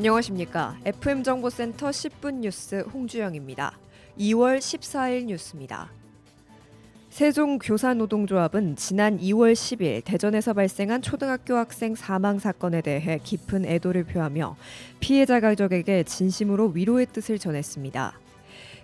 안녕하십니까. FM정보센터 10분 뉴스 홍주영입니다. 2월 14일 뉴스입니다. 세종교사노동조합은 지난 2월 10일 대전에서 발생한 초등학교 학생 사망 사건에 대해 깊은 애도를 표하며 피해자 가족에게 진심으로 위로의 뜻을 전했습니다.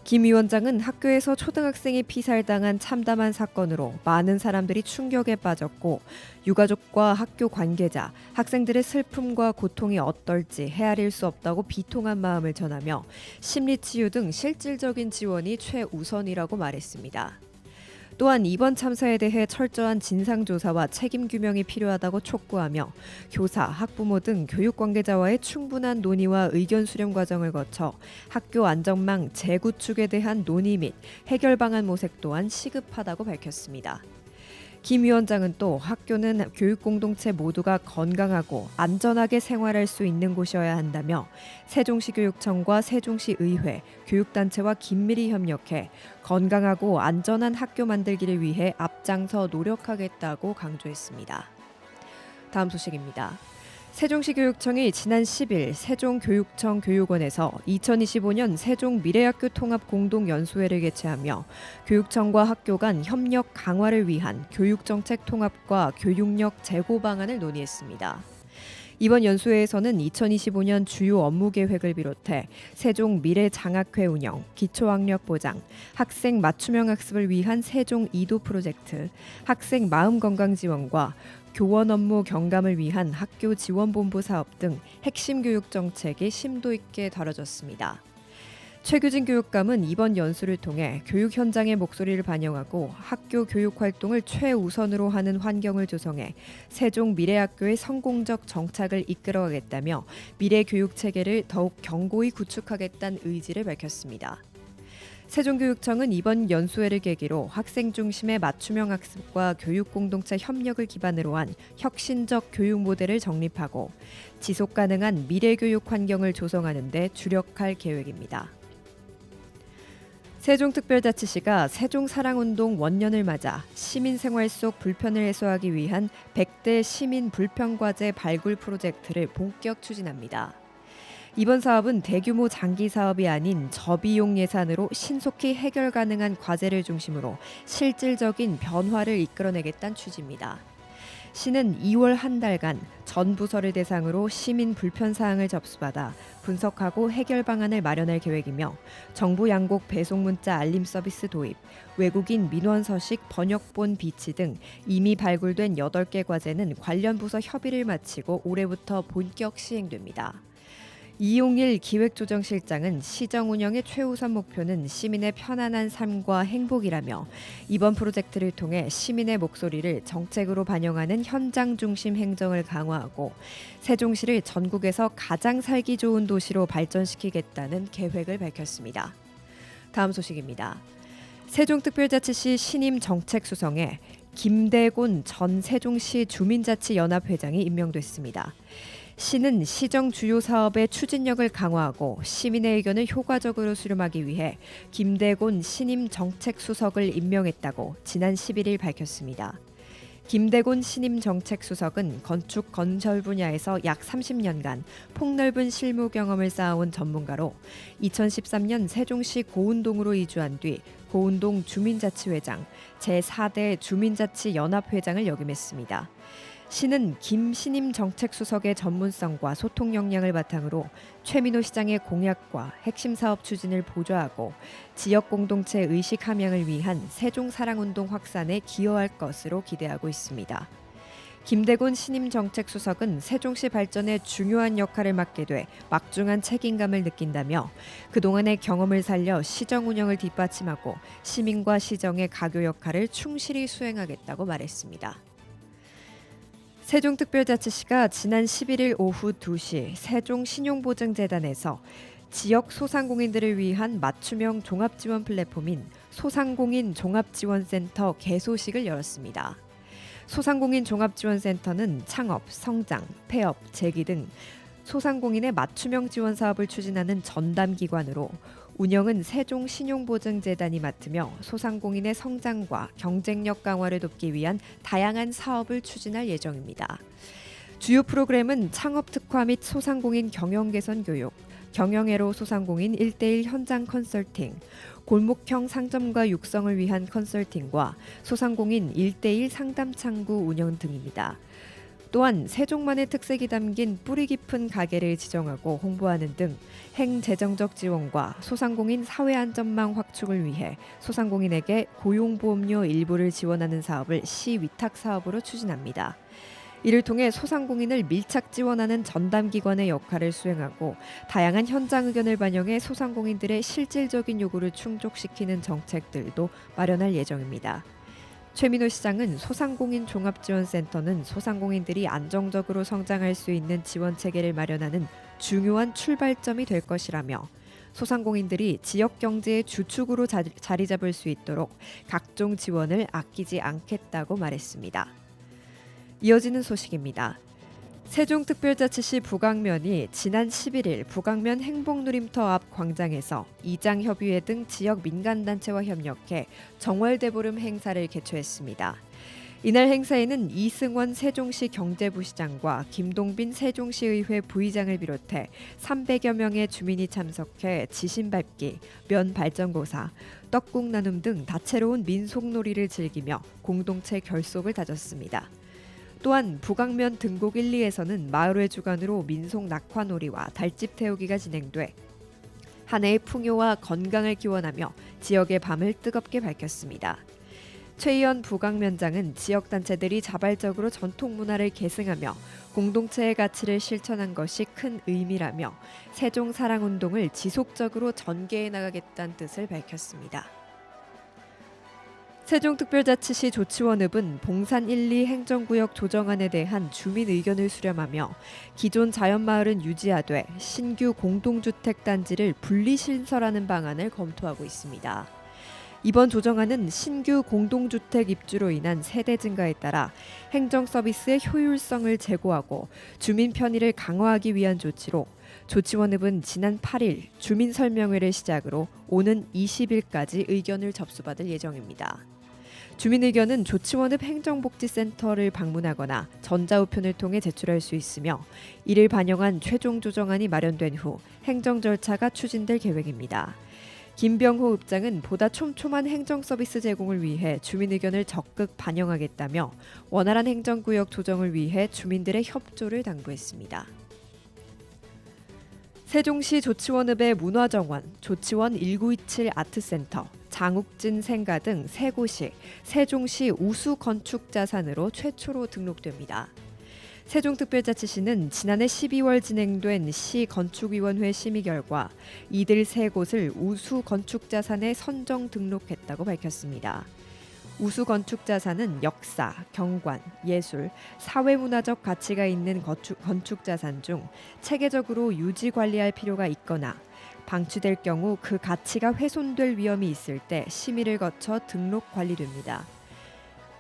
김 위원장은 학교에서 초등학생이 피살당한 참담한 사건으로 많은 사람들이 충격에 빠졌고 유가족과 학교 관계자, 학생들의 슬픔과 고통이 어떨지 헤아릴 수 없다고 비통한 마음을 전하며 심리치유 등 실질적인 지원이 최우선이라고 말했습니다. 또한 이번 참사에 대해 철저한 진상조사와 책임규명이 필요하다고 촉구하며 교사, 학부모 등 교육 관계자와의 충분한 논의와 의견 수렴 과정을 거쳐 학교 안전망 재구축에 대한 논의 및 해결 방안 모색 또한 시급하다고 밝혔습니다. 김 위원장은 또 학교는 교육 공동체 모두가 건강하고 안전하게 생활할 수 있는 곳이어야 한다며 세종시 교육청과 세종시 의회, 교육단체와 긴밀히 협력해 건강하고 안전한 학교 만들기를 위해 앞장서 노력하겠다고 강조했습니다. 다음 소식입니다. 세종시 교육청이 지난 10일 세종교육청 교육원에서 2025년 세종미래학교 통합 공동연수회를 개최하며 교육청과 학교 간 협력 강화를 위한 교육정책 통합과 교육력 재고 방안을 논의했습니다. 이번 연수회에서는 2025년 주요 업무 계획을 비롯해 세종 미래장학회 운영, 기초학력 보장, 학생 맞춤형 학습을 위한 세종 이도 프로젝트, 학생 마음건강 지원과 교원 업무 경감을 위한 학교 지원본부 사업 등 핵심 교육 정책이 심도 있게 다뤄졌습니다. 최규진 교육감은 이번 연수를 통해 교육 현장의 목소리를 반영하고 학교 교육 활동을 최우선으로 하는 환경을 조성해 세종 미래학교의 성공적 정착을 이끌어가겠다며 미래 교육 체계를 더욱 견고히 구축하겠다는 의지를 밝혔습니다. 세종교육청은 이번 연수회를 계기로 학생 중심의 맞춤형 학습과 교육 공동체 협력을 기반으로 한 혁신적 교육 모델을 정립하고 지속 가능한 미래 교육 환경을 조성하는 데 주력할 계획입니다. 세종특별자치시가 세종사랑운동 원년을 맞아 시민생활 속 불편을 해소하기 위한 100대 시민 불편과제 발굴 프로젝트를 본격 추진합니다. 이번 사업은 대규모 장기 사업이 아닌 저비용 예산으로 신속히 해결 가능한 과제를 중심으로 실질적인 변화를 이끌어내겠다는 취지입니다. 시는 2월 한 달간 전 부서를 대상으로 시민 불편 사항을 접수받아 분석하고 해결 방안을 마련할 계획이며 정부 양곡 배송 문자 알림 서비스 도입, 외국인 민원 서식 번역본 비치 등 이미 발굴된 8개 과제는 관련 부서 협의를 마치고 올해부터 본격 시행됩니다. 이용일 기획조정실장은 시정 운영의 최우선 목표는 시민의 편안한 삶과 행복이라며 이번 프로젝트를 통해 시민의 목소리를 정책으로 반영하는 현장 중심 행정을 강화하고 세종시를 전국에서 가장 살기 좋은 도시로 발전시키겠다는 계획을 밝혔습니다. 다음 소식입니다. 세종특별자치시 신임 정책수석에 김대곤 전 세종시 주민자치연합회장이 임명됐습니다. 시는 시정 주요 사업의 추진력을 강화하고 시민의 의견을 효과적으로 수렴하기 위해 김대곤 신임 정책수석을 임명했다고 지난 11일 밝혔습니다. 김대곤 신임 정책수석은 건축 건설 분야에서 약 30년간 폭넓은 실무 경험을 쌓아온 전문가로 2013년 세종시 고운동으로 이주한 뒤 고운동 주민자치회장, 제4대 주민자치연합회장을 역임했습니다. 시는 김 신임 정책수석의 전문성과 소통 역량을 바탕으로 최민호 시장의 공약과 핵심 사업 추진을 보좌하고 지역 공동체 의식 함양을 위한 세종사랑운동 확산에 기여할 것으로 기대하고 있습니다. 김대곤 신임 정책수석은 세종시 발전에 중요한 역할을 맡게 돼 막중한 책임감을 느낀다며 그동안의 경험을 살려 시정 운영을 뒷받침하고 시민과 시정의 가교 역할을 충실히 수행하겠다고 말했습니다. 세종특별자치시가 지난 11일 오후 2시 세종신용보증재단에서 지역 소상공인들을 위한 맞춤형 종합지원 플랫폼인 소상공인 종합지원센터 개소식을 열었습니다. 소상공인 종합지원센터는 창업, 성장, 폐업, 재기 등 소상공인의 맞춤형 지원 사업을 추진하는 전담기관으로 운영은 세종신용보증재단이 맡으며 소상공인의 성장과 경쟁력 강화를 돕기 위한 다양한 사업을 추진할 예정입니다. 주요 프로그램은 창업 특화 및 소상공인 경영 개선 교육, 경영애로 소상공인 1:1 현장 컨설팅, 골목형 상점과 육성을 위한 컨설팅과 소상공인 1:1 상담 창구 운영 등입니다. 또한 세종만의 특색이 담긴 뿌리 깊은 가게를 지정하고 홍보하는 등 행재정적 지원과 소상공인 사회안전망 확충을 위해 소상공인에게 고용보험료 일부를 지원하는 사업을 시위탁 사업으로 추진합니다. 이를 통해 소상공인을 밀착 지원하는 전담기관의 역할을 수행하고 다양한 현장 의견을 반영해 소상공인들의 실질적인 요구를 충족시키는 정책들도 마련할 예정입니다. 최민호 시장은 소상공인 종합지원센터는 소상공인들이 안정적으로 성장할 수 있는 지원 체계를 마련하는 중요한 출발점이 될 것이라며 소상공인들이 지역 경제의 주축으로 자리 잡을 수 있도록 각종 지원을 아끼지 않겠다고 말했습니다. 이어지는 소식입니다. 세종특별자치시 부강면이 지난 11일 부강면 행복누림터 앞 광장에서 이장협의회 등 지역 민간단체와 협력해 정월대보름 행사를 개최했습니다. 이날 행사에는 이승원 세종시 경제부시장과 김동빈 세종시의회 부의장을 비롯해 300여 명의 주민이 참석해 지신밟기, 면발전고사, 떡국 나눔 등 다채로운 민속놀이를 즐기며 공동체 결속을 다졌습니다. 또한 부강면 등곡 1, 2에서는 마을회 주관으로 민속 낙화놀이와 달집 태우기가 진행돼 한 해의 풍요와 건강을 기원하며 지역의 밤을 뜨겁게 밝혔습니다. 최희연 부강면장은 지역단체들이 자발적으로 전통문화를 계승하며 공동체의 가치를 실천한 것이 큰 의미라며 세종사랑운동을 지속적으로 전개해 나가겠다는 뜻을 밝혔습니다. 세종특별자치시 조치원읍은 봉산 1, 2 행정구역 조정안에 대한 주민 의견을 수렴하며 기존 자연마을은 유지하되 신규 공동주택단지를 분리신설하는 방안을 검토하고 있습니다. 이번 조정안은 신규 공동주택 입주로 인한 세대 증가에 따라 행정서비스의 효율성을 제고하고 주민 편의를 강화하기 위한 조치로 조치원읍은 지난 8일 주민설명회를 시작으로 오는 20일까지 의견을 접수받을 예정입니다. 주민 의견은 조치원읍 행정복지센터를 방문하거나 전자우편을 통해 제출할 수 있으며 이를 반영한 최종 조정안이 마련된 후 행정 절차가 추진될 계획입니다. 김병호 읍장은 보다 촘촘한 행정서비스 제공을 위해 주민 의견을 적극 반영하겠다며 원활한 행정구역 조정을 위해 주민들의 협조를 당부했습니다. 세종시 조치원읍의 문화정원, 조치원 1927 아트센터, 장욱진 생가 등 세 곳이 세종시 우수 건축자산으로 최초로 등록됩니다. 세종특별자치시는 지난해 12월 진행된 시건축위원회 심의 결과 이들 세 곳을 우수 건축자산에 선정 등록했다고 밝혔습니다. 우수 건축자산은 역사, 경관, 예술, 사회문화적 가치가 있는 건축자산 중 체계적으로 유지 관리할 필요가 있거나 방치될 경우 그 가치가 훼손될 위험이 있을 때 심의를 거쳐 등록 관리됩니다.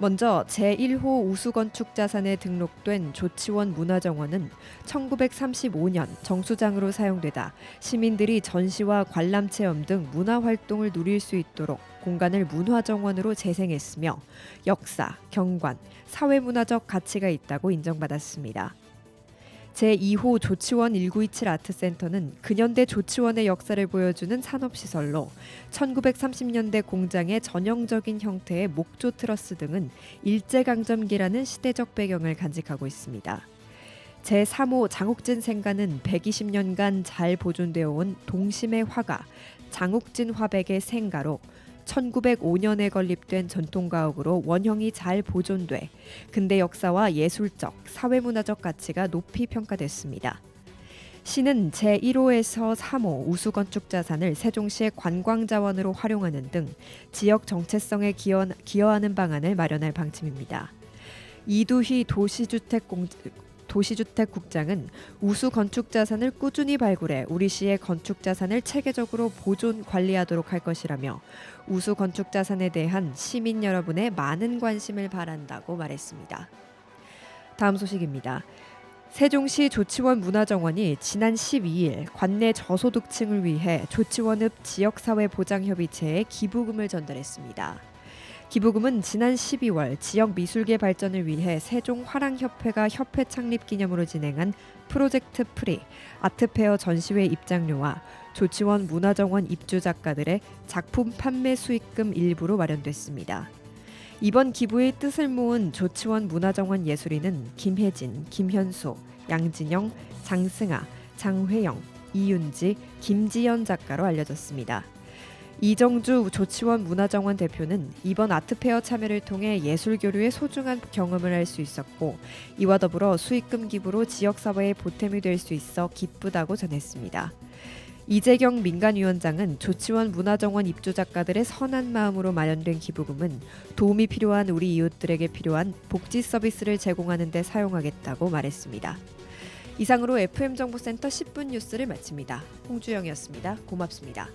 먼저 제1호 우수건축자산에 등록된 조치원 문화정원은 1935년 정수장으로 사용되다 시민들이 전시와 관람체험 등 문화활동을 누릴 수 있도록 공간을 문화정원으로 재생했으며 역사, 경관, 사회문화적 가치가 있다고 인정받았습니다. 제2호 조치원 1927 아트센터는 근현대 조치원의 역사를 보여주는 산업시설로 1930년대 공장의 전형적인 형태의 목조 트러스 등은 일제강점기라는 시대적 배경을 간직하고 있습니다. 제3호 장욱진 생가는 120년간 잘 보존되어 온 동심의 화가 장욱진 화백의 생가로 1905년에 건립된 전통가옥으로 원형이 잘 보존돼 근대 역사와 예술적, 사회문화적 가치가 높이 평가됐습니다. 시는 제1호에서 3호 우수건축자산을 세종시의 관광자원으로 활용하는 등 지역 정체성에 기여하는 방안을 마련할 방침입니다. 이두희 도시주택국장은 우수 건축자산을 꾸준히 발굴해 우리 시의 건축자산을 체계적으로 보존 관리하도록 할 것이라며 우수 건축자산에 대한 시민 여러분의 많은 관심을 바란다고 말했습니다. 다음 소식입니다. 세종시 조치원 문화정원이 지난 12일 관내 저소득층을 위해 조치원읍 지역사회보장협의체에 기부금을 전달했습니다. 기부금은 지난 12월 지역 미술계 발전을 위해 세종화랑협회가 협회 창립 기념으로 진행한 프로젝트 프리 아트페어 전시회 입장료와 조치원 문화정원 입주 작가들의 작품 판매 수익금 일부로 마련됐습니다. 이번 기부의 뜻을 모은 조치원 문화정원 예술인은 김혜진, 김현수, 양진영, 장승아, 장회영, 이윤지, 김지연 작가로 알려졌습니다. 이정주 조치원 문화정원 대표는 이번 아트페어 참여를 통해 예술교류의 소중한 경험을 할 수 있었고 이와 더불어 수익금 기부로 지역사회에 보탬이 될 수 있어 기쁘다고 전했습니다. 이재경 민간위원장은 조치원 문화정원 입주 작가들의 선한 마음으로 마련된 기부금은 도움이 필요한 우리 이웃들에게 필요한 복지 서비스를 제공하는 데 사용하겠다고 말했습니다. 이상으로 FM정보센터 10분 뉴스를 마칩니다. 홍주영이었습니다. 고맙습니다.